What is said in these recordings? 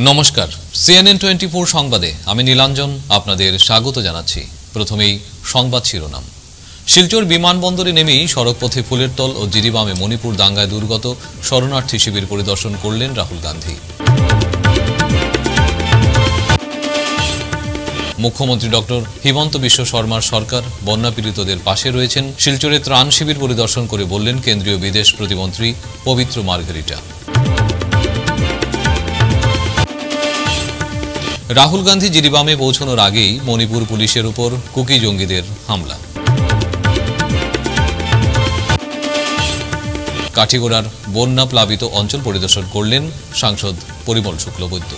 নমস্কার, CNN 24 সংবাদে আমি নীলাঞ্জন আপনাদের স্বাগত জানাচ্ছি। প্রথমেই সংবাদ শিরোনাম। শিলচর বিমানবন্দরে নেমেই সড়কপথে ফুলের তল ও জিরিবামে মণিপুর দাঙ্গায় দুর্গত শরণার্থী শিবির পরিদর্শন করলেন রাহুল গান্ধী। মুখ্যমন্ত্রী ডক্টর হিমন্ত বিশ্ব শর্মার সরকার বন্যাপীড়িতদের পাশে রয়েছেন। শিলচরে ত্রাণ শিবির পরিদর্শন করে বললেন কেন্দ্রীয় বিদেশ প্রতিমন্ত্রী পবিত্র মার্ঘেরিটা। রাহুল গান্ধী জিরিবামে পৌঁছানোর আগেই মণিপুর পুলিশের উপর কুকি জঙ্গিদের হামলা। কাঠিগোড়ার বন্যা প্লাবিত অঞ্চল পরিদর্শন করলেন সাংসদ পরিমল শুক্লবৈদ্য।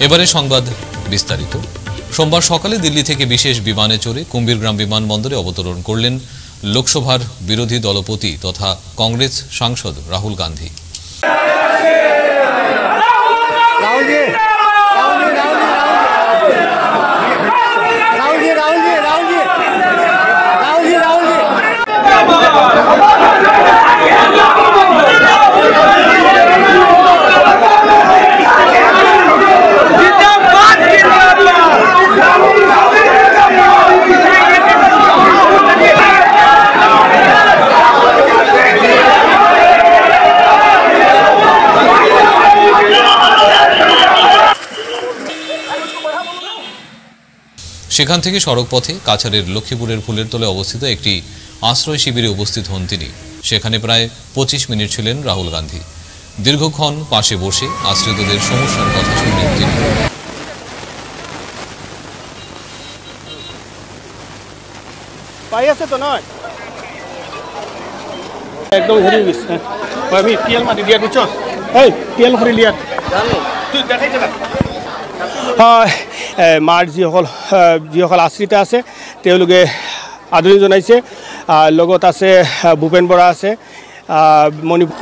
এবারে সংবাদ বিস্তারিত। সোমবার সকালে দিল্লি থেকে বিশেষ বিমানে চড়ে কুম্ভীরগ্রাম বিমানবন্দরে অবতরণ করলেন লোকসভার বিরোধী দলপতি তথা কংগ্রেস সাংসদ রাহুল গান্ধী। সেখান থেকে সড়কপথে কাছাড়ের লক্ষ্মীপুরের ফুলের তলে অবস্থিত একটি আশ্রয় শিবিরে উপস্থিত হন তিনি। সেখানে প্রায় 25 মিনিট ছিলেন রাহুল গান্ধী। দীর্ঘক্ষণ পাশে বসে আশ্রিতদের সমস্যার কথা শুনলেন তিনি। একদম ঘুরে গেছে আমি টিএল মারি দিয়া বুঝছ এই টিএল ঘুরে লিয়া তুই দেখাই যা মাৰ যিসকল আশ্ৰিত আছে তেওঁলোকে আদৰণি জনাইছে। লগত আছে ভূপেন বৰা আছে মণিপুৰ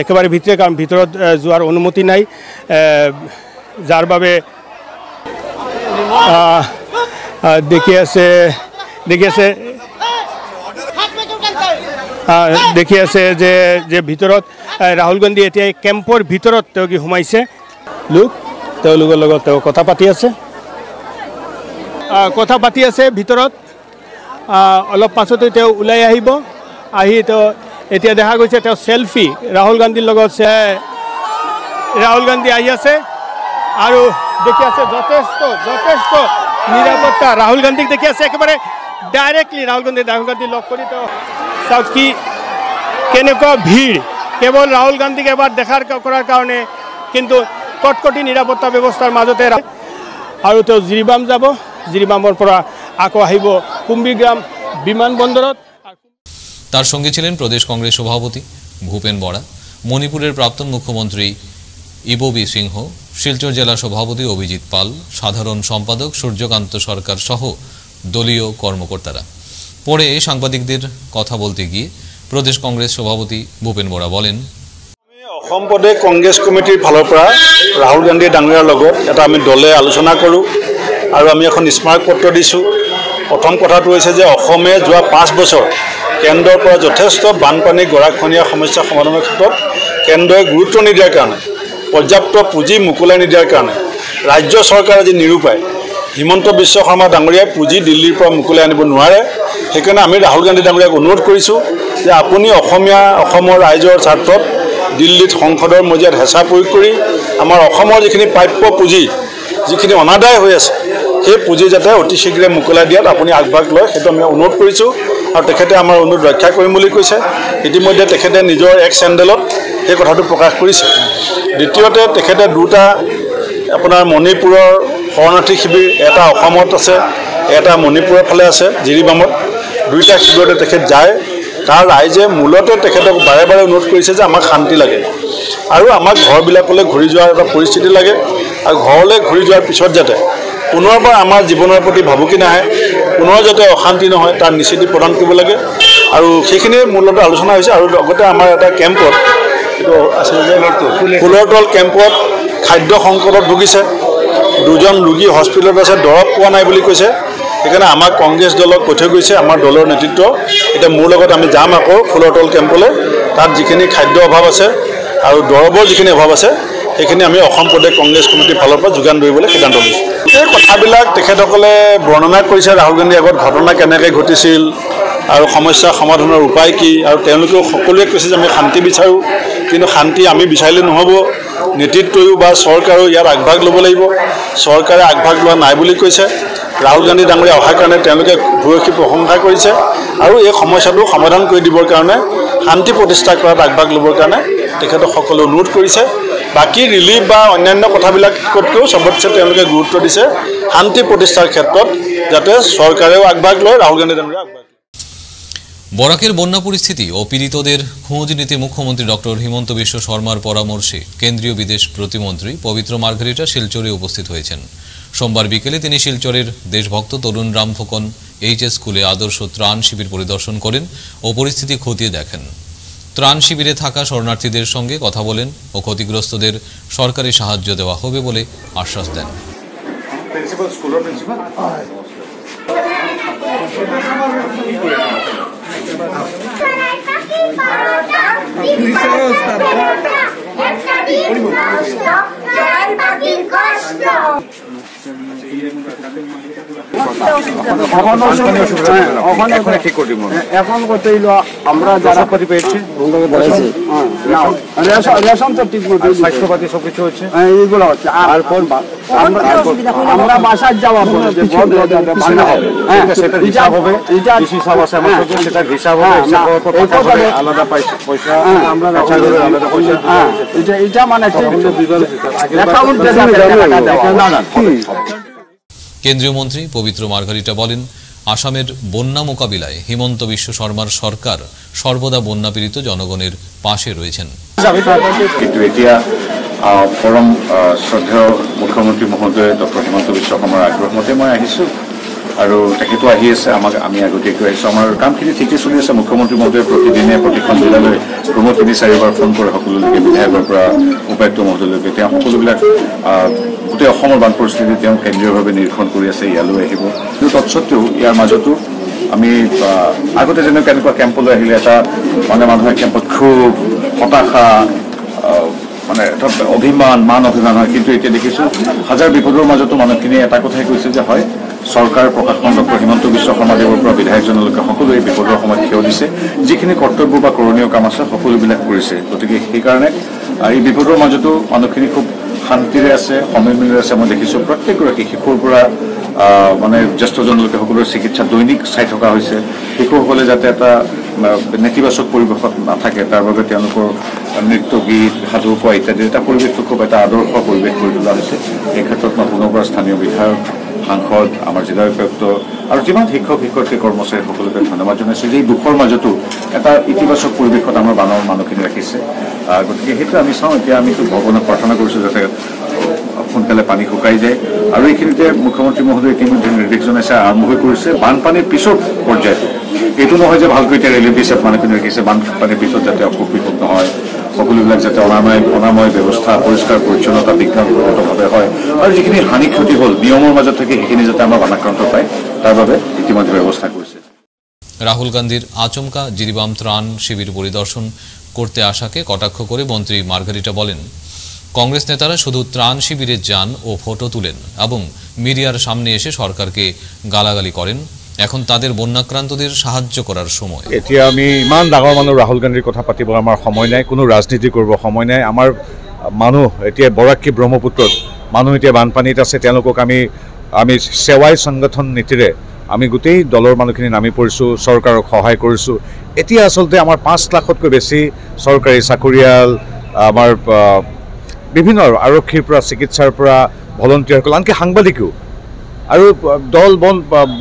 একেবাৰে ভিতৰে, কাৰণ ভিতৰত যোৱাৰ অনুমতি নাই, যাৰ বাবে দেখি আছে যে ভিতৰত ৰাহুল গান্ধী এতিয়া কেম্পৰ ভিতৰত তেওঁ কি সোমাইছে। লোক তেওঁলোকৰ লগত তেওঁ কথা পাতি আছে ভিতৰত। অলপ পাছতে তেওঁ ওলাই আহিব। তেওঁ এতিয়া দেখা গৈছে তেওঁ চেলফি ৰাহুল গান্ধীৰ লগত ৰাহুল গান্ধী আহি আছে আৰু দেখি আছে যথেষ্ট নিৰাপত্তা। ৰাহুল গান্ধীক দেখি আছে একেবাৰে ডাইৰেক্টলি ৰাহুল গান্ধী লগ কৰি তেওঁ চাওক কি কেনেকুৱা ভিৰ, কেৱল ৰাহুল গান্ধীক এবাৰ কৰাৰ কাৰণে, কিন্তু কটকটি নিরাপত্তা ব্যবস্থার মাজতে আৰু তেওঁ জিরিবাম যাব। জিরিবামৰ পৰা আকৌ আহিব কুম্ভীরগ্রাম বিমানবন্দরত। তার সঙ্গে ছিলেন প্রদেশ কংগ্রেস সভাপতি ভূপেন বরা, মণিপুরের প্রাক্তন মুখ্যমন্ত্রী ইবোবি সিংহ, শিলচর জেলা সভাপতি অভিজিৎ পাল, সাধারণ সম্পাদক সূর্যকান্ত সরকার সহ দলীয় কর্মকর্তারা। পরে সাংবাদিকদের কথা বলতে গিয়ে প্রদেশ কংগ্রেস সভাপতি ভূপেন বরা বলেন, অসম প্ৰদেশ কংগ্ৰেছ কমিটিৰ ফালৰ পৰা ৰাহুল গান্ধী ডাঙৰীয়াৰ লগত এটা আমি দলে আলোচনা কৰোঁ আৰু আমি এখন স্মাৰক পত্ৰ দিছোঁ। প্ৰথম কথাটো হৈছে যে অসমে যোৱা 5 বছৰ কেন্দ্ৰৰ পৰা যথেষ্ট বানপানী গৰাখহনীয়া সমস্যা সমাধানৰ ক্ষেত্ৰত কেন্দ্ৰই গুৰুত্ব নিদিয়াৰ কাৰণে, পৰ্যাপ্ত পুঁজি মোকলাই নিদিয়াৰ কাৰণে ৰাজ্য চৰকাৰ আজি নিৰূপায়। হিমন্ত বিশ্ব শৰ্মা ডাঙৰীয়াই পুঁজি দিল্লীৰ পৰা মোকলাই আনিব নোৱাৰে। সেইকাৰণে আমি ৰাহুল গান্ধী ডাঙৰীয়াক অনুৰোধ কৰিছোঁ যে আপুনি অসমৰ ৰাইজৰ স্বাৰ্থত দিল্লীত সংসদৰ মজিয়াত হেঁচা প্ৰয়োগ কৰি আমাৰ অসমৰ যিখিনি প্ৰাপ্য পুঁজি, যিখিনি অনাদায় হৈ আছে, সেই পুঁজি যাতে অতি শীঘ্ৰে মোকলাই দিয়াত আপুনি আগভাগ লয়, সেইটো আমি অনুৰোধ কৰিছোঁ। আৰু তেখেতে আমাৰ অনুৰোধ ৰক্ষা কৰিম বুলি কৈছে। ইতিমধ্যে তেখেতে নিজৰ এক চেণ্ডেলত সেই কথাটো প্ৰকাশ কৰিছে। দ্বিতীয়তে তেখেতে দুটা আপোনাৰ মণিপুৰৰ শৰণাৰ্থী শিবিৰ, এটা অসমত আছে, এটা মণিপুৰৰ ফালে আছে জিৰিবামত, দুইটা শিবিৰতে তেখেত যায়। তাৰ ৰাইজে মূলতে তেখেতক বাৰে বাৰে অনুৰোধ কৰিছে যে আমাক শান্তি লাগে আৰু আমাক ঘৰবিলাকলৈ ঘূৰি যোৱাৰ এটা পৰিস্থিতি লাগে, আৰু ঘৰলৈ ঘূৰি যোৱাৰ পিছত যাতে পুনৰবাৰ আমাৰ জীৱনৰ প্ৰতি ভাবুকি নাহে, পুনৰ যাতে অশান্তি নহয় তাৰ নিশ্চিতি প্ৰদান কৰিব লাগে। আৰু সেইখিনি মূলতে আলোচনা হৈছে। আৰু লগতে আমাৰ এটা কেম্পত, এইটো আছিল যে ফুলৰ তল কেম্পত খাদ্য সংকটত ভুগিছে। 2জন ৰোগী হস্পিটেলত আছে, দৰৱ পোৱা নাই বুলি কৈছে। সেইকাৰণে আমাক কংগ্ৰেছ দলক কৈ থৈ গৈছে আমাৰ দলৰ নেতৃত্ব। এতিয়া মোৰ লগত আমি যাম আকৌ ফুলৰতল কেম্পলৈ, তাত যিখিনি খাদ্য অভাৱ আছে আৰু দৰৱৰ যিখিনি অভাৱ আছে সেইখিনি আমি অসম প্ৰদেশ কংগ্ৰেছ কমিটিৰ ফালৰ পৰা যোগান ধৰিবলৈ সিদ্ধান্ত লৈছোঁ। এই কথাবিলাক তেখেতসকলে বৰ্ণনা কৰিছে ৰাহুল গান্ধীৰ আগত ঘটনা কেনেকৈ ঘটিছিল আৰু সমস্যা সমাধানৰ উপায় কি, আৰু তেওঁলোকেও সকলোৱে কৈছে যে আমি শান্তি বিচাৰোঁ, কিন্তু শান্তি আমি বিচাৰিলে নহ'ব, নেতৃত্বয়ো বা চৰকাৰেও ইয়াত আগভাগ ল'ব লাগিব। চৰকাৰে আগভাগ লোৱা নাই বুলি কৈছে। ৰাহুল গান্ধী ডাঙৰীয়া অহাৰ কাৰণে তেওঁলোকে ভূয়সী প্ৰশংসা কৰিছে আৰু এই সমস্যাটো সমাধান কৰি দিবৰ কাৰণে শান্তি প্ৰতিষ্ঠা কৰাত আগভাগ ল'বৰ কাৰণে তেখেতক সকলো অনুৰোধ কৰিছে। বাকী ৰিলিফ বা অন্যান্য কথাবিলাকতকৈও চবতছে তেওঁলোকে গুৰুত্ব দিছে শান্তি প্ৰতিষ্ঠাৰ ক্ষেত্ৰত, যাতে চৰকাৰেও আগভাগ লয়, রাহুল গান্ধী ডাঙৰীয়া আগভাগ লয়। বরাকের বন্যা পরিস্থিতি ও পীড়িতদের খোঁজ নিতে মুখ্যমন্ত্রী ডক্টর হিমন্ত বিশ্ব শর্মার পরামর্শে কেন্দ্রীয় বিদেশ প্রতিমন্ত্রী পবিত্র মার্গারিটা শিলচরে উপস্থিত হয়েছেন। সোমবার বিকেলে তিনি শিলচরের দেশভক্ত তরুণ রাম ফুকন এইচএস স্কুলে আদর্শ ত্রাণ শিবির পরিদর্শন করেন ও পরিস্থিতি খতিয়ে দেখেন। ত্রাণ শিবিরে থাকা শরণার্থীদের সঙ্গে কথা বলেন ও ক্ষতিগ্রস্তদের সরকারি সাহায্য দেওয়া হবে বলে আশ্বাস দেন। এখন করতেই আমরা যারা পাতি পেয়েছি রেশন তো ঠিক মতো স্বাস্থ্যপাতি সবকিছু হচ্ছে, এইগুলো হচ্ছে। আর আমরা বাসায় যাওয়া পরে যে সেটা হিসাব হবে, হিসাব আছে আমার কাছে, সেটা হিসাব হবে, আলাদা পয়সা আমরা আলাদা পয়সা, এটা মানে কেন্দ্রীয় মন্ত্রী পবিত্র মার্গারিটা বলেন, আসামের বন্যা মোকাবিলায় হিমন্ত বিশ্ব শর্মার সরকার সর্বদা বন্যা পীড়িত জনগণের পাশে রয়েছেন। কিন্তু এতিয়া পৰম শ্ৰদ্ধেয় মুখ্যমন্ত্ৰী মহোদয় ডক্টৰ হিমন্ত বিশ্ব শৰ্মাৰ আগ্ৰহ মতে মই আহিছোঁ আৰু তেখেতো আহি আছে, আমি আগতীয়াকৈ আহিছোঁ। আমাৰ কামখিনি ঠিকেই চলি আছে। মুখ্যমন্ত্ৰী মহোদয়ে প্ৰতিদিনে প্ৰতিখন জিলালৈ ক্ৰমে ৩-৪বাৰ ফোন কৰে, সকলোলৈকে, বিধায়কৰ পৰা উপায়ুক্ত মহোদয়লৈকে। তেওঁ সকলোবিলাক গোটেই অসমৰ বান পৰিস্থিতি তেওঁ কেন্দ্ৰীয়ভাৱে নিৰীক্ষণ কৰি আছে, ইয়ালৈ আহিব। কিন্তু তৎসত্বেও ইয়াৰ মাজতো আমি আগতে যেনেকুৱা এনেকুৱা কেম্পলৈ আহিলে এটা মানে মানুহে কেম্পত ক্ষোভ, হতাশা, মানে এটা অভিমান, মান অভিমান হয়। কিন্তু এতিয়া দেখিছোঁ হাজাৰ বিপদৰ মাজতো মানুহখিনিয়ে এটা কথাই কৈছে যে হয়, চৰকাৰ প্ৰশাসন ডক্টৰ হিমন্ত বিশ্ব শৰ্মাদেৱৰ পৰা বিধায়কজনলৈকে সকলোৱে বিপদৰ সময়ত থিয় দিছে, যিখিনি কৰ্তব্য বা কৰণীয় কাম আছে সকলোবিলাক কৰিছে। গতিকে সেইকাৰণে এই বিপদৰ মাজতো মানুহখিনি খুব শান্তিৰে আছে, সমিলমিলেৰে আছে। মই দেখিছোঁ প্ৰত্যেকগৰাকী শিশুৰ পৰা মানে জ্যেষ্ঠজনলৈকে সকলোৰে চিকিৎসা দৈনিক চাই থকা হৈছে। শিশুসকলে যাতে এটা নেতিবাচক পৰিৱেশত নাথাকে তাৰ বাবে তেওঁলোকৰ নৃত্য, গীত, সাধু কোৱা ইত্যাদি এটা পৰিৱেশটো খুব এটা আদৰ্শ পৰিৱেশ কৰি তোলা হৈছে। এই ক্ষেত্ৰত মই পুনৰ পৰা স্থানীয় বিধায়ক, সাংসদ, আমাৰ জিলাৰ উপায়ুক্ত আৰু যিমান শিক্ষক শিক্ষয়িত্ৰী কৰ্মচাৰী সকলোকে ধন্যবাদ জনাইছোঁ যে এই দুখৰ মাজতো এটা ইতিবাচক পৰিৱেশত আমাৰ বানৰ মানুহখিনি ৰাখিছে। গতিকে সেইটো আমি চাওঁ। এতিয়া আমিতো ভগৱানক প্ৰাৰ্থনা কৰিছোঁ যাতে সোনকালে পানী শুকাই যায়। আৰু এইখিনিতে মুখ্যমন্ত্ৰী মহোদয়ে ইতিমধ্যে নিৰ্দেশ জনাইছে, আৰম্ভ হৈ কৰিছে বানপানীৰ পিছত পৰ্যায়টো। এইটো নহয় যে ভালকৈ এতিয়া ৰিলিফ দিছে, মানুহখিনি ৰাখিছে। বানপানীৰ পিছত যাতে অসুখ বিসুখ নহয়, সকলোবিলাক যাতে অনাময় ব্যৱস্থা, পৰিষ্কাৰ পৰিচ্ছন্নতা বিজ্ঞানসন্মতভাৱে হয়, আৰু যিখিনি হানি ক্ষতি হ'ল নিয়মৰ মাজত থাকি সেইখিনি যাতে আমাৰ বানাক্ৰান্ত পায় তাৰ বাবে ইতিমধ্যে ব্যৱস্থা কৰিছে। রাহুল গান্ধীর আচমকা জিরিবাম ত্রাণ শিবির পরিদর্শন করতে আসাকে কটাক্ষ করে মন্ত্রী মার্গারিটা বলেন, কংগ্রেস নেতারা শুধু ত্রাণ শিবিরে যান ও ফটো তুলেন এবং মিডিয়ার সামনে এসে সরকারকে গালাগালি করেন। এখন তাদের বন্যাক্রান্তদের সাহায্য করার সময়। এতিয়া আমি ইমান ডাঙৰ মানুহ ৰাহুল গান্ধীৰ কথা পাতিব আমাৰ সময় নাই, কোনো ৰাজনীতি কৰিব সময় নাই। আমাৰ মানুহ এতিয়া বৰাকী ব্ৰহ্মপুত্ৰত মানুহ এতিয়া বানপানীত আছে, তেওঁলোকক আমি সেৱাই সংগঠন নীতিৰে আমি গোটেই দলৰ মানুহখিনি নামি পৰিছোঁ, চৰকাৰক সহায় কৰিছোঁ। এতিয়া আচলতে আমাৰ 5 লাখতকৈ বেছি চৰকাৰী চাকৰিয়াল, আমাৰ বিভিন্ন আৰক্ষীৰ পৰা, চিকিৎসাৰ পৰা, ভলণ্টিয়াৰসকল, আনকি সাংবাদিকো আৰু দল বন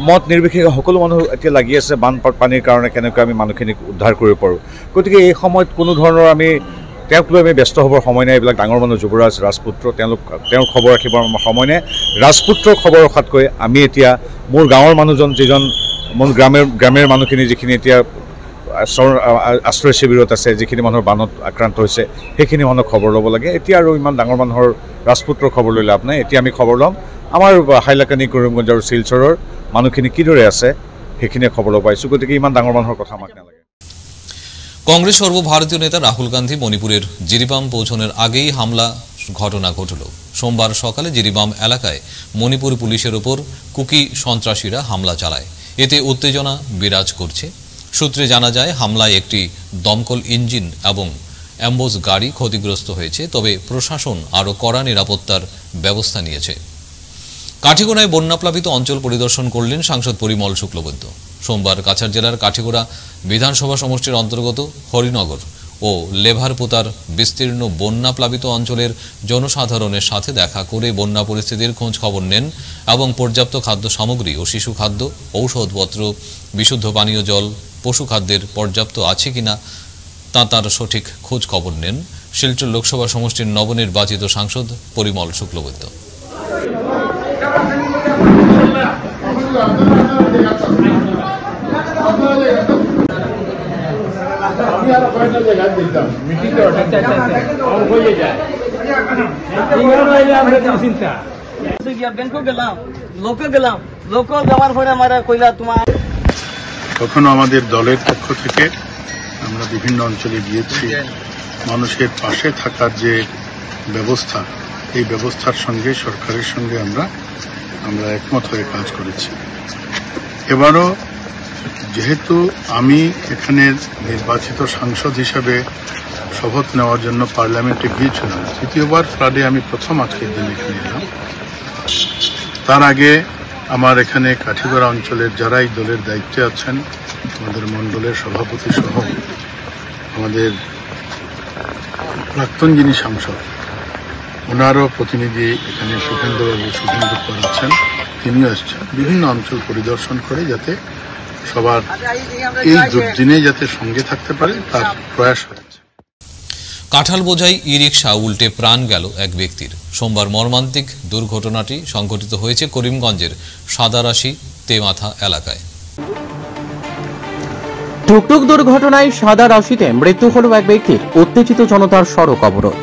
মত নিৰ্বিশেষে সকলো মানুহ এতিয়া লাগি আছে বানপানীৰ কাৰণে কেনেকৈ আমি মানুহখিনিক উদ্ধাৰ কৰিব পাৰোঁ। গতিকে এই সময়ত কোনো ধৰণৰ তেওঁক লৈ আমি ব্যস্ত হ'বৰ সময় নাই। এইবিলাক ডাঙৰ মানুহ যুৱৰাজ ৰাজপুত্ৰ, তেওঁৰ খবৰ ৰাখিবৰ আমাৰ সময় নাই। ৰাজপুত্ৰৰ খবৰ ৰখাতকৈ আমি এতিয়া মোৰ গাঁৱৰ মানুহজন, যিজন মোৰ গ্ৰামেৰ মানুহখিনি যিখিনি এতিয়া আশ্ৰয় শিবিৰত আছে, যিখিনি মানুহৰ বানত আক্ৰান্ত হৈছে, সেইখিনি মানুহক খবৰ ল'ব লাগে। এতিয়া আৰু ইমান ডাঙৰ মানুহৰ ৰাজপুত্ৰৰ খবৰ লৈ লাভ নাই। এতিয়া আমি খবৰ ল'ম আমাৰ হাইলাকানি, কৰিমগঞ্জ আৰু শিলচৰৰ মানুহখিনি কিদৰে আছে সেইখিনিয়ে খবৰ ল'ব পাৰিছোঁ। গতিকে ইমান ডাঙৰ মানুহৰ কথা আমাক নালাগে। কংগ্রেস সর্বভারতীয় নেতা রাহুল গান্ধী মণিপুরের জিরিবাম পৌঁছানোর আগেই হামলা ঘটনা ঘটল। সোমবার সকালে জিরিবাম এলাকায় মণিপুর পুলিশের ওপর কুকি সন্ত্রাসীরা হামলা চালায়। এতে উত্তেজনা বিরাজ করছে। সূত্রে জানা যায় হামলায় একটি দমকল ইঞ্জিন এবং অ্যাম্বুলেন্স গাড়ি ক্ষতিগ্রস্ত হয়েছে, তবে প্রশাসন আরও কড়া নিরাপত্তার ব্যবস্থা নিয়েছে। কাঠিগোড়ায় বন্যাপ্লাবিত অঞ্চল পরিদর্শন করলেন সাংসদ পরিমল শুক্লবৈদ্য। সোমবার কাছাড় জেলার কাঠিগোড়া বিধানসভা সমষ্টির অন্তর্গত হরিনগর ও লেভারপোতার বিস্তীর্ণ বন্যাপ্লাবিত অঞ্চলের জনসাধারণের সাথে দেখা করে বন্যা পরিস্থিতির খোঁজ খবর নেন এবং পর্যাপ্ত খাদ্য সামগ্রী ও শিশু খাদ্য, ঔষধপত্র, বিশুদ্ধ পানীয় জল, পশু খাদ্যের পর্যাপ্ত আছে কিনা তার সঠিক খোঁজ খবর নেন শিলচর লোকসভা সমষ্টির নবনির্বাচিত সাংসদ পরিমল শুক্লবৈদ্য। কখনো আমাদের দলের পক্ষ থেকে আমরা বিভিন্ন অঞ্চলে গিয়েছি, মানুষের পাশে থাকার যে ব্যবস্থা, এই ব্যবস্থার সঙ্গে সরকারের সঙ্গে আমরা একমত হয়ে কাজ করেছি। এবারও যেহেতু আমি এখানের নির্বাচিত সাংসদ হিসাবে শপথ নেওয়ার জন্য পার্লামেন্টে গিয়েছিলাম, তৃতীয়বার ফ্লাডে আমি প্রথম আজকের দিন এখানে এলাম। তার আগে আমার এখানে কাঠিগড়া অঞ্চলের যারা এই দলের দায়িত্বে আছেন, আমাদের মণ্ডলের সভাপতি সহ আমাদের প্রাক্তন যিনি সাংসদ, ওনারও প্রতিনিধি এখানে সুখেন্দ্র কর আছেন, তিনিও আসছেন। বিভিন্ন অঞ্চল পরিদর্শন করে যাতে সবার এই দুর্দিনে যাতে সঙ্গে থাকতে পারে তার প্রয়াস হয়েছে। কাঁঠাল বোঝাই ই রিকশা উল্টে প্রাণ গেল এক ব্যক্তির। সোমবার মর্মান্তিক দুর্ঘটনাটি সংঘটিত হয়েছে করিমগঞ্জের সাদারাশি তেমাথা এলাকায়। টুকটুক দুর্ঘটনায় সাদারাশিতে মৃত্যু হল এক ব্যক্তির, উত্তেজিত জনতার সড়ক অবরোধ।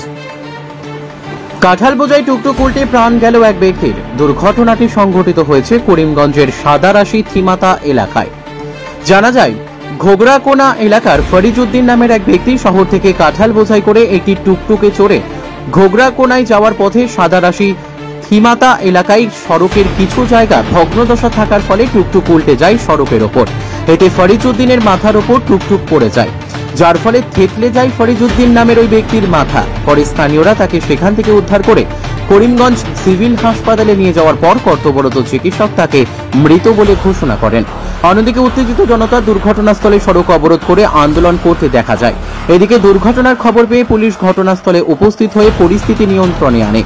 কাঁঠাল বোঝাই টুকটুক উল্টে প্রাণ গেল এক ব্যক্তির। দুর্ঘটনাটি সংঘটিত হয়েছে করিমগঞ্জের সাদারাশি থিমাতা এলাকায়। জানা যায়, ঘোগরাকোনা এলাকার ফরিজউদ্দিন নামের এক ব্যক্তি শহর থেকে কাঁঠাল বোঝাই করে একটি টুকটুকে চড়ে ঘোগরাকোনায় যাওয়ার পথে সাদারাশি থিমাতা এলাকায় সড়কের কিছু জায়গা ভগ্নদশা থাকার ফলে টুকটুক উল্টে যায় সড়কের ওপর। এতে ফরিজউদ্দিনের মাথার ওপর টুকটুক পড়ে যায়, যার ফলে থেতলে যায় ফরিজউদ্দিন নামের ওই ব্যক্তির মাথা। পরে স্থানীয়রা তাকে সেখান থেকে উদ্ধার করে করিমগঞ্জ সিভিল হাসপাতালে নিয়ে যাওয়ার পর কর্তব্যরত চিকিৎসক তাকে মৃত বলে ঘোষণা করেন। অন্যদিকে উত্তেজিত জনতা দুর্ঘটনাস্থলে সড়ক অবরোধ করে আন্দোলন করতে দেখা যায়। এদিকে দুর্ঘটনার খবর পেয়ে পুলিশ ঘটনাস্থলে উপস্থিত হয়ে পরিস্থিতি নিয়ন্ত্রণে আনে।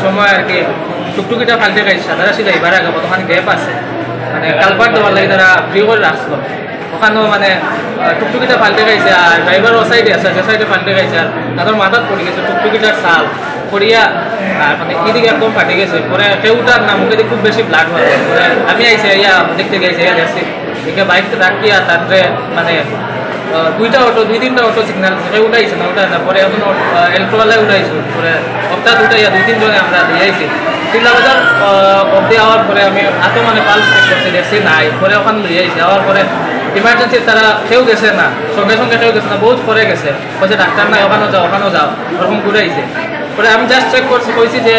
সময় আর কি টুকটুকিটা ফালতে গেছে সাদারাশি যাইবার আগে কতখানি গ্যাপ আছে, মানে কালপার দেওয়ার লাগে তারা ফ্রি করে রাখছিল। ওখানেও মানে টুকটুকিটা পাল্টে গেছে আর ড্রাইভার ও সাইডে আছে, যে সাইডে পাল্টে গেছে আর তাদের মাথাত পড়ে গেছে টুকটুকিটার চাল পড়িয়া, আর মানে এদিকে একদম ফাটে গেছে। পরে কেউটার না মুখে খুব বেশি ব্লাড হয়। পরে আমি আইসি ইয়া দেখতে গেছি, দেখছি এদিকে বাইকটা রাখিয়া তারপরে মানে দুই-তিনটা অটো সিগনাল সেটা উঠাইছে না, উঠায় না। পরে এখন এলট্রোওয়ালায় উঠাইছো, পরে হঠাৎ উঠাইয়া 2-3 জনে আমরা দিয়েছি। তিনটা বাজার অব্দি আওয়ার পরে আমি হাতও মানে পালস চেক করছি, দেখছি নাই। পরে ওখানে লইয়ে আইছি, আওয়ার পরে ইমার্জেন্সি তারা কেউ গেছে না, সঙ্গে সঙ্গে কেউ গেছে না, বহুত পরে গেছে। বলছে ডাক্তার নাই, ওখানেও যাও ওরকম ঘুরাইছে। পরে আমি জাস্ট চেক করছি, কইছি যে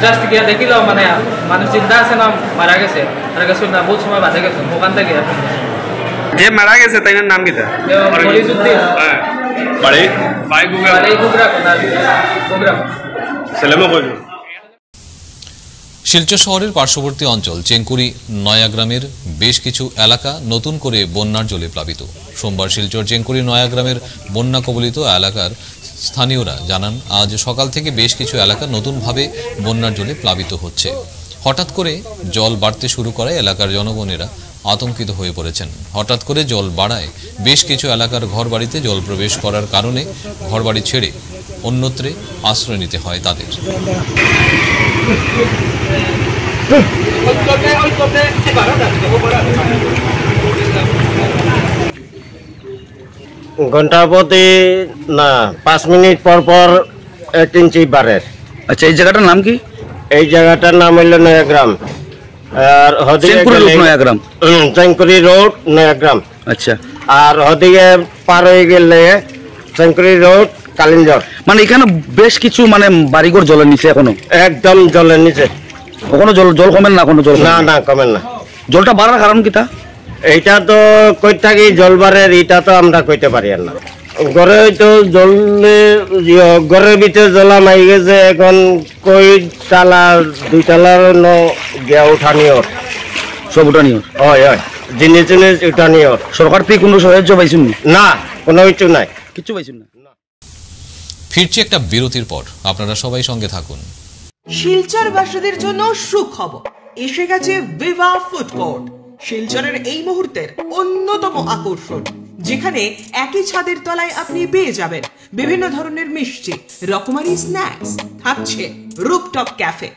জাস্ট গিয়া দেখিলাম মানে মানুষ চিন্তা আছে না মারা গেছে, মারা গেছে না, বহুত সময় বাঁধে গেছে ওখান থেকে। যে মারা গেছে তাই নাম কি? ফরিজউদ্দিন, শিলচর শহরের পার্শ্ববর্তী অঞ্চল চেঙ্কুরি নয়াগ্রামের বেশ কিছু এলাকা নতুন করে বন্যার জলে প্লাবিত। সোমবার শিলচর চেঙ্কুরি নয়াগ্রামের বন্যা কবলিত এলাকার স্থানীয়রা জানান, আজ সকাল থেকে বেশ কিছু এলাকা নতুনভাবে বন্যার জলে প্লাবিত হচ্ছে। হঠাৎ করে জল বাড়তে শুরু করায় এলাকার জনগণেরা আতঙ্কিত হয়ে পড়েছেন। হঠাৎ করে জল বাড়ায় বেশ কিছু এলাকার ঘরবাড়িতে জল প্রবেশ করার কারণে ঘরবাড়ি ছেড়ে অন্যত্রে আশ্রয় নিতে হয় তাদের। ঘন্টা প্রতি না 5 মিনিট পর পর 1 ইঞ্চি বাড়ে। আচ্ছা, এই জায়গাটার নাম কি? এই জায়গাটার নাম হইল নয়াগ্রাম, আর নয়াগ্রাম, চেঙ্কুরি রোড নয়াগ্রাম। আচ্ছা, আর ওদিকে পার হয়ে গেলে শঙ্করী রোড কালিঞ্জর। মানে এখানে বেশ কিছু মানে বাড়িঘর জলের নিচে এখনো? একদম জলের নিচে। কখনো জল কমেন না? কোনো জল না কমেন না। জলটা বাড়ার কারণ কিটা? এইটা তো কই থাকি জলবারের, এটা তো আমরা কইতে পারি না। ঘরে হয়তো ঘরের ভিতরে জলা মাই গেছে, এখন কই তালা 2 তালার গিয়া উঠানিও, সব উঠানিও। হয় জিনিস উঠানিও। সরকার থেকে কোনো সাহায্য পাইছেন না? কোনো কিছু নাই, কিছু পাইছেন না। ফিরছি একটা বিরতির পর, আপনারা সবাই সঙ্গে থাকুন। শিলচরবাসীদের জন্য সুখবর, এসে গেছে ভিভা ফুড কোর্ট। শিলচরের এই মুহূর্তের অন্যতম আকর্ষণ, যেখানে একই ছাদের তলায় আপনি পেয়ে যাবেন বিভিন্ন ধরনের মিষ্টি, রকমারি স্ন্যাক্স, থাকছে রুপটপ ক্যাফে,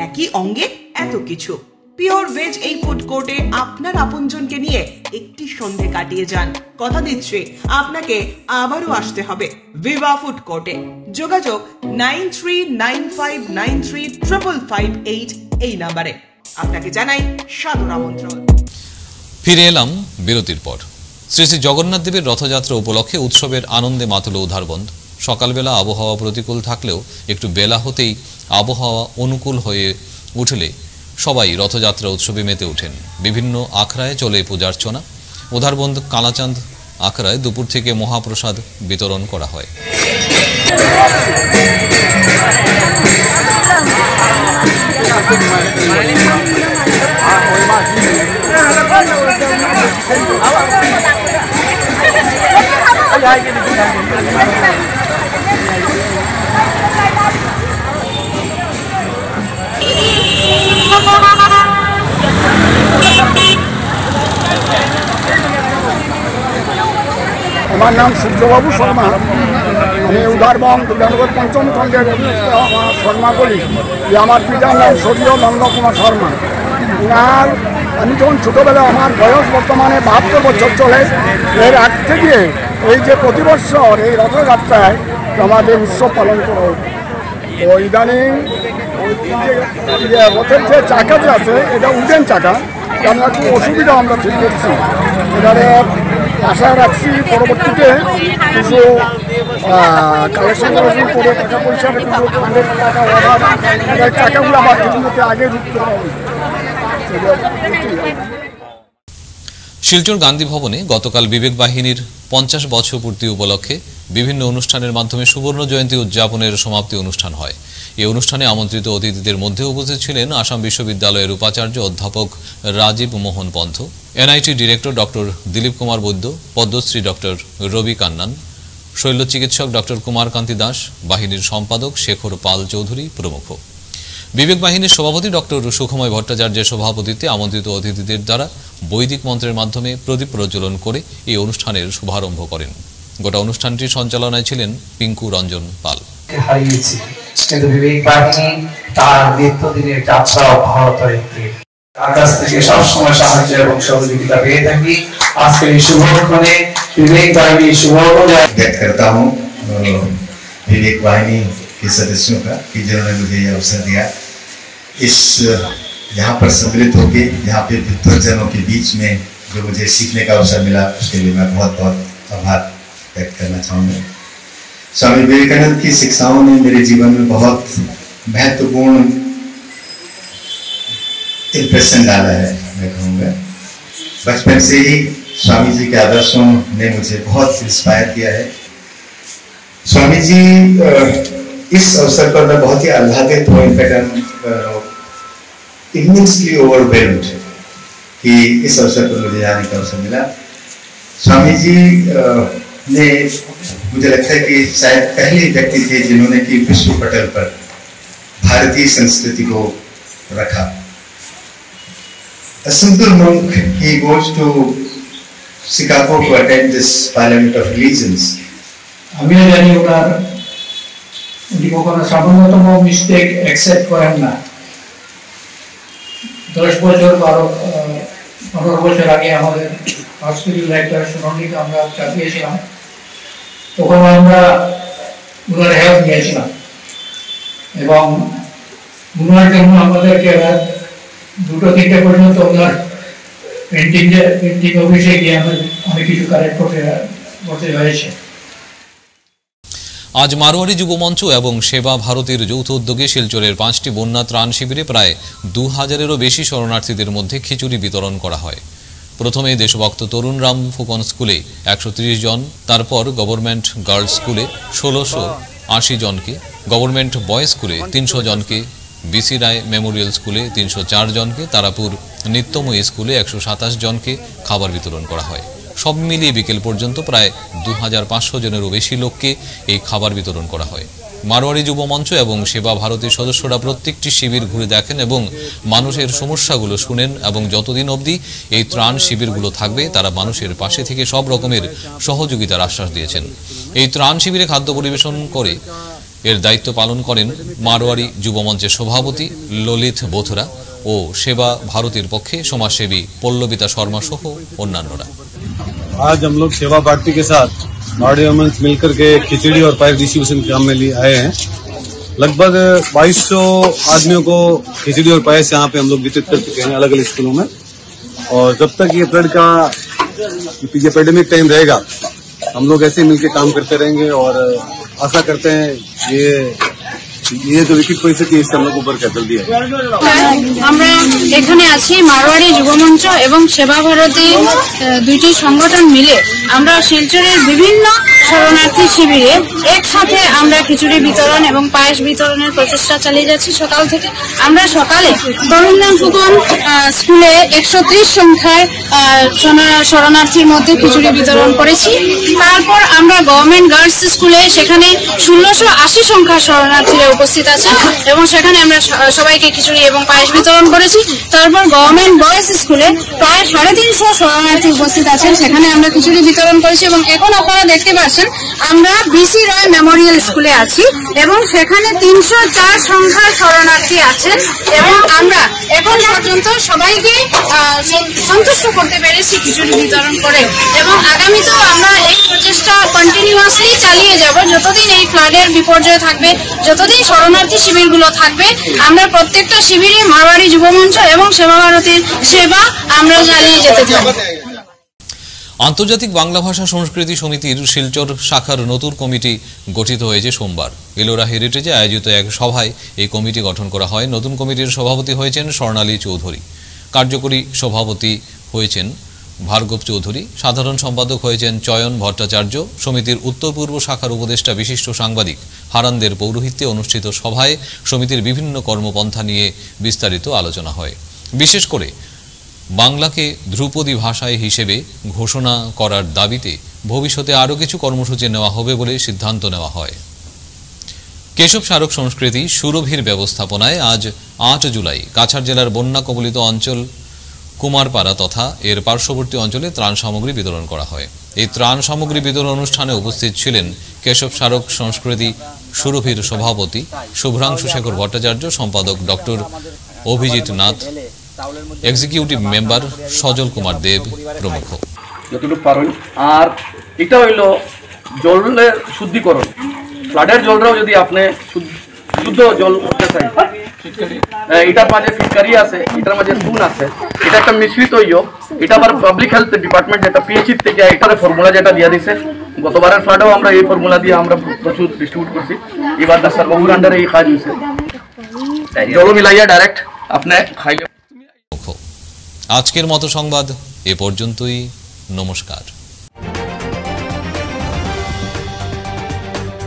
একই অঙ্গে এত কিছু। পিওর ভেজ এই ফুড কোর্টে আপনার আপনজনকে নিয়ে একটি সন্ধে কাটিয়ে যান। কথা দিচ্ছি আপনাকে আবারও আসতে হবে ভিভা ফুড কোর্টে। যোগাযোগ 9395935558 এই নাম্বারে। আপনাকে জানাই সাদর আমন্ত্রণ। ফিরে এলাম বিরতির পর। শ্রী শ্রী জগন্নাথ দেবের রথযাত্রা উপলক্ষে উৎসবের আনন্দে মাতল উধারবন্দ। সকালবেলা আবহাওয়া প্রতিকূল থাকলেও একটু বেলা হতেই আবহাওয়া অনুকূল হয়ে উঠলে সবাই রথযাত্রা উৎসবে মেতে ওঠেন। বিভিন্ন আখড়ায় চলে পূজার্চনা। উধারবন্দ কালাচাঁদ আখড়ায় দুপুর থেকে মহাপ্রসাদ বিতরণ করা হয়। আমার নাম সূর্যবাবু শর্মা। আমি উধারবন্দ দুর্গানগর পঞ্চম খণ্ডের শর্মা বলি। আমার পিতার নাম স্বর্গীয় নন্দ কুমার শর্মা। আর আমি যখন ছোটোবেলায়, আমার বয়স বর্তমানে 72 বছর চলে, এর আগ থেকে এই যে প্রতি বছর এই রথযাত্রায় আমাদের উৎসব পালন করা হয়। তো ইদানিং যে রথের যে চাকা যে আছে, এটা উডেন চাকা, আমরা একটু অসুবিধা আমরা ফিল করছি। এখানে আশা রাখছি পরবর্তীতে কিছু কালেকশন করে টাকা পয়সা টাকাগুলো আবার ঠিকমতো আগে ঢুকতে হবে। শিলচর গান্ধী ভবনে গতকাল বিবেক বাহিনীর 50 বছর পূর্তি উপলক্ষে বিভিন্ন অনুষ্ঠানের মাধ্যমে সুবর্ণ জয়ন্তী উদযাপনের সমাপ্তি অনুষ্ঠান হয়। এই অনুষ্ঠানে আমন্ত্রিত অতিথিদের মধ্যে উপস্থিত ছিলেন আসাম বিশ্ববিদ্যালয়ের উপাচার্য অধ্যাপক Rajib Mohan Panth, NIT director doctor Dilip Kumar Baidya, Padmashri doctor Ravi Kannan, শৈল্য চিকিৎসক ডক্টর কুমার কান্তি দাস, বাহিনীর সম্পাদক শেখর পাল চৌধুরী প্রমুখ। বিবেক বাহিনীর সভাপতি ডক্টর সুখময় ভট্টাচার্যের সভাপতিত্বে আমন্ত্রিত অতিথিদের দ্বারা বৈদিক মন্ত্রের মাধ্যমে প্রদীপ প্রজ্বলন করে এই অনুষ্ঠানের শুভারম্ভ করেন। গোটা অনুষ্ঠানটির সঞ্চালনায় ছিলেন পিঙ্কু রঞ্জন পাল। কিন্তু বিবেক বাহিনী তার নিত্যদিনের যাত্রা অব্যাহত রেখে তার কাছ থেকে সবসময় সাহায্য এবং সহযোগিতা পেয়ে থাকি। আজকের এই শুভক্ষণে विवेक वाहिनी शुभों व्यक्त करता हूँ विवेक वाहिनी के सदस्यों का कि जिन्होंने मुझे ये अवसर दिया इस यहाँ पर सम्मिलित होकर यहाँ पे विद्वज्जनों के बीच में जो मुझे सीखने का अवसर मिला, उसके लिए मैं बहुत बहुत आभार व्यक्त करना चाहूँगा। स्वामी विवेकानंद की शिक्षाओं ने मेरे जीवन में बहुत महत्वपूर्ण इम्प्रेशन डाला है। मैं कहूँगा बचपन से ही स्वामी जी के आदर्शों ने मुझे बहुत इंस्पायर किया है। स्वामी जी इस अवसर पर मैं बहुत ही आह्लादित हूँ, इनफैक्ट इमेंसली ओवरवेल्म्ड कि इस अवसर पर मुझे जाने का अवसर मिला। स्वामी जी ने मुझे लगता है कि शायद पहले व्यक्ति थे जिन्होंने कि विश्व पटल पर भारतीय संस्कृति को रखा। A simple monk, he goes to Chicago to attend this Parliament of Religions. আমিও জানি উনি কখনো সামান্যতম মিস্টেক অ্যাকসেপ্ট করেন না। 10 বছর 15 বছর আগে আমাদের হসপিটাল একটা সুরঙ্গিতে আমরা চাপিয়েছিলাম, তখন আমরা ওনার হেল্প নিয়েছিলাম এবং ওনার জন্য আমাদেরকে রাত 2-3 পর্যন্ত ওনার পেন্টিং অফিসে গিয়ে আমরা অনেক কিছু কালেক্ট করতে হয়েছে। আজ মারোয়ারি যুবমঞ্চ এবং সেবা ভারতীর যৌথ উদ্যোগে শিলচরের 5টি বন্যা ত্রাণ শিবিরে প্রায় 2000-এরও বেশি শরণার্থীদের মধ্যে খিচুড়ি বিতরণ করা হয়। প্রথমে দেশভক্ত তরুণ রাম ফুকন স্কুলে 130 জন, তারপর গভর্নমেন্ট গার্লস স্কুলে 1680 জনকে, গভর্নমেন্ট বয়েজ স্কুলে 300 জনকে, বিসি রায় মেমোরিয়াল স্কুলে 304 জনকে, তারাপুর নিত্যময়ী স্কুলে 127 জনকে খাবার বিতরণ করা হয়। সব মিলিয়ে বিকেল পর্যন্ত প্রায় 2500 জনেরও বেশি লোককে এই খাবার বিতরণ করা হয়। মারোয়ারি যুবমঞ্চ এবং সেবা ভারতীর সদস্যরা প্রত্যেকটি শিবির ঘুরে দেখেন এবং মানুষের সমস্যাগুলো শুনেন এবং যতদিন অবধি এই ত্রাণ শিবিরগুলো থাকবে তারা মানুষের পাশে থেকে সব রকমের সহযোগিতার আশ্বাস দিয়েছেন। এই ত্রাণ শিবিরে খাদ্য পরিবেশন করে এর দায়িত্ব পালন করেন মারোয়ারি যুবমঞ্চের সভাপতি ললিত বোথরা ও সেবা ভারতীর পক্ষে সমাজসেবী পল্লবিতা শর্মা সহ অন্যান্যরা। आज हम लोग सेवा भारती के साथ मारवाड़ी वुमेन्स मिलकर के खिचड़ी और पाइप डिस्ट्रीब्यूशन काम में लिए आए हैं। लगभग 2200 आदमियों को खिचड़ी और पायस यहाँ पे हम लोग वितरित कर चुके हैं अलग अलग स्कूलों में। और जब तक ये फ्लड का ये पेंडेमिक टाइम रहेगा हम लोग ऐसे मिलकर काम करते रहेंगे और आशा करते हैं ये जो विकट परिस्थिति इससे हम लोग ऊपर कर जल्दी है। আমরা এখানে আছি মারোয়ারি যুবমঞ্চ এবং সেবা ভারতী দুইটি সংগঠন মিলে আমরা শিলচরের বিভিন্ন শরণার্থী শিবিরে একসাথে আমরা খিচুড়ি বিতরণ এবং পায়েস বিতরণের প্রচেষ্টা চালিয়ে যাচ্ছি সকাল থেকে। আমরা সকালে তরুণ রাম ফুকন স্কুলে 130 সংখ্যার শরণার্থীর মধ্যে খিচুড়ি বিতরণ করেছি। তারপর আমরা গভর্নমেন্ট গার্লস স্কুলে সেখানে 1680 সংখ্যার শরণার্থীরা উপস্থিত আছে এবং সেখানে আমরা সবাইকে খিচুড়ি এবং পায়েস বিতরণ করেছি। তারপর গভর্নমেন্ট বয়েজ স্কুলে প্রায় 350 শরণার্থী উপস্থিত আছেন, সেখানে আমরা খিচুড়ি বিতরণ করেছি। এবং এখন আপনারা দেখতে পাচ্ছেন আমরা বিসি রায় মেমোরিয়াল স্কুলে আছি এবং সেখানে 304 সংখ্যার শরণার্থী আছেন এবং আমরা এখন পর্যন্ত সবাইকে সন্তুষ্ট করতে পেরেছি খিচুড়ি বিতরণ করে। এবং আগামীতেও আমরা এই প্রচেষ্টা কন্টিনিউয়াসলি চালিয়ে যাব যতদিন এই ফ্লাডের বিপর্যয় থাকবে, যতদিন শরণার্থী শিবিরগুলো থাকবে। আমরা প্রত্যেকটা শিবিরে মারোয়ারি যুবমঞ্চ এবং সেবা ভারতীর সেবা আমরা চালিয়ে যেতে থাকব। আন্তর্জাতিক বাংলা ভাষা সংস্কৃতি সমিতির শিলচর শাখার নতুন কমিটি গঠিত হয়েছে সোমবার। এলোরা হেরিটেজে আয়োজিত এক সভায় এই কমিটি গঠন করা হয়। নতুন কমিটির সভাপতি হয়েছেন স্বর্ণালী চৌধুরী, কার্যকরী সভাপতি হয়েছেন ভার্গব চৌধুরী, সাধারণ সম্পাদক হয়েছেন চয়ন ভট্টাচার্য। সমিতির উত্তর পূর্ব শাখার উপদেষ্টা বিশিষ্ট সাংবাদিক হারানদের পৌরোহিত্যে অনুষ্ঠিত সভায় সমিতির বিভিন্ন কর্মপন্থা নিয়ে বিস্তারিত আলোচনা হয়। বিশেষ করে বাংলাকে ধ্রুপদী ভাষায় হিসেবে ঘোষণা করার দাবিতে ভবিষ্যতে আরও কিছু কর্মসূচি নেওয়া হবে বলে সিদ্ধান্ত নেওয়া হয়। কেশব স্মারক সংস্কৃতি সুরভির ব্যবস্থাপনায় আজ 8 জুলাই কাছাড় জেলার বন্যা কবলিত অঞ্চল কুমারপাড়া তথা এর পার্শ্ববর্তী অঞ্চলে ত্রাণ সামগ্রী বিতরণ করা হয়। এই ত্রাণ সামগ্রী বিতরণ অনুষ্ঠানে উপস্থিত ছিলেন কেশব স্মারক সংস্কৃতি সুরভির সভাপতি শুভ্রাংশু শেখর ভট্টাচার্য, সম্পাদক doctor Abhijit Nath, executive member Sajal Kumar Deb প্রমুখ। যতটুকু পারেন। আর এটা হইল জলের শুদ্ধিকরণ। ফ্লাডের জলটাও যদি আপনি শুদ্ধ জল করতে চাই, এটার মাঝে ফিটকারি আছে, এটার মাঝে চুন আছে, এটা একটা মিশ্রিত ইয়ে। এটা আবার পাবলিক হেলথ ডিপার্টমেন্ট যেটা পিএইচই থেকে এটার ফর্মুলা যেটা দিয়ে দিছে। গতবারের ফ্লাডেও আমরা এই ফর্মুলা দিয়ে আমরা প্রচুর ডিস্ট্রিবিউট করছি। এবার ডাক্তার বাবুর আন্ডারে এই কাজ হয়েছে, জল মিলাইয়া ডাইরেক্ট আপনি খাইলে। আজকের মতো সংবাদ এ পর্যন্তই। নমস্কার।